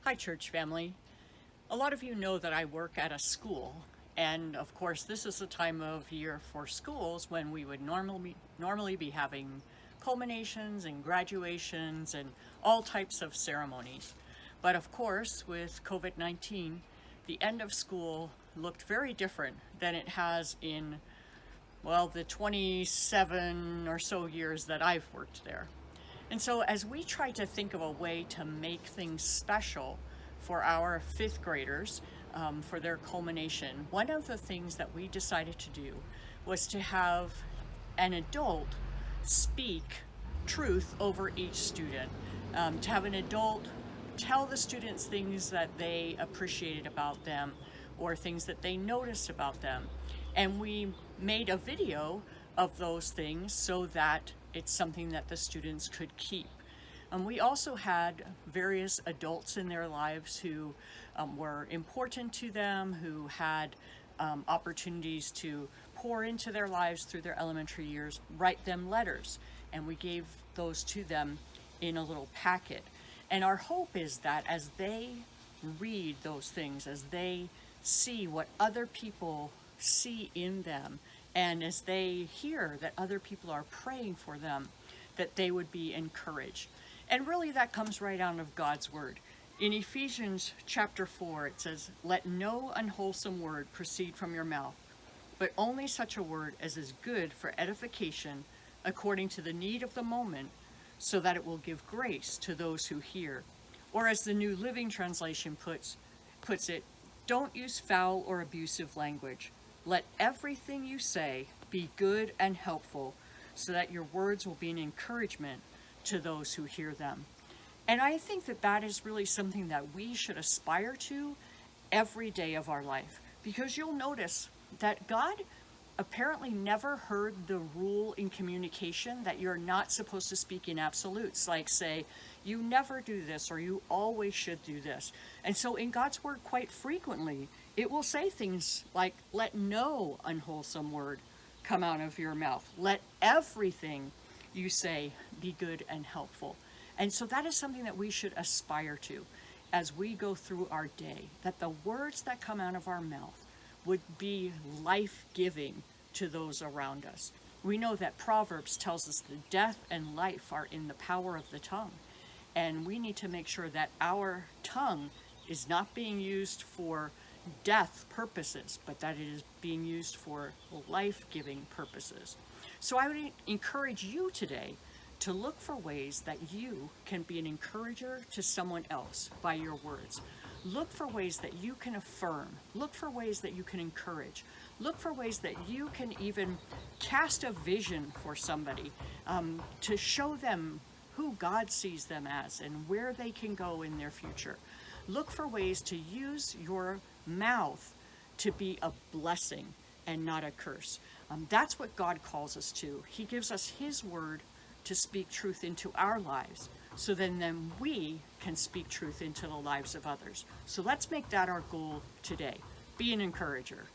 Hi, church family. A lot of you know that I work at a school, and of course, this is the time of year for schools when we would normally be having culminations and graduations and all types of ceremonies. But of course, with COVID-19, the end of school looked very different than it has in, well, the 27 or so years that I've worked there. And so, as we try to think of a way to make things special for our fifth graders for their culmination, one of the things that we decided to do was to have an adult speak truth over each student, to have an adult tell the students things that they appreciated about them or things that they noticed about them. And we made a video of those things so that it's something that the students could keep. We also had various adults in their lives who were important to them, who had opportunities to pour into their lives through their elementary years, write them letters, and we gave those to them in a little packet. And our hope is that as they read those things, as they see what other people see in them, and as they hear that other people are praying for them, that they would be encouraged. And really that comes right out of God's word. In Ephesians chapter 4, it says, "Let no unwholesome word proceed from your mouth, but only such a word as is good for edification according to the need of the moment, so that it will give grace to those who hear." Or as the New Living Translation puts it, "Don't use foul or abusive language. Let everything you say be good and helpful, so that your words will be an encouragement to those who hear them." And I think that that is really something that we should aspire to every day of our life, because you'll notice that God apparently never heard the rule in communication that you're not supposed to speak in absolutes, like say, you never do this or you always should do this. And so in God's word, quite frequently, it will say things like, let no unwholesome word come out of your mouth. Let everything you say be good and helpful. And so that is something that we should aspire to as we go through our day, that the words that come out of our mouth would be life-giving to those around us. We know that Proverbs tells us that death and life are in the power of the tongue. And we need to make sure that our tongue is not being used for death purposes, but that it is being used for life-giving purposes. So I would encourage you today to look for ways that you can be an encourager to someone else by your words. Look for ways that you can affirm. Look for ways that you can encourage. Look for ways that you can even cast a vision for somebody to show them who God sees them as and where they can go in their future. Look for ways to use your mouth to be a blessing and not a curse. That's what God calls us to. He gives us His word to speak truth into our lives, so then we can speak truth into the lives of others. So let's make that our goal today. Be an encourager.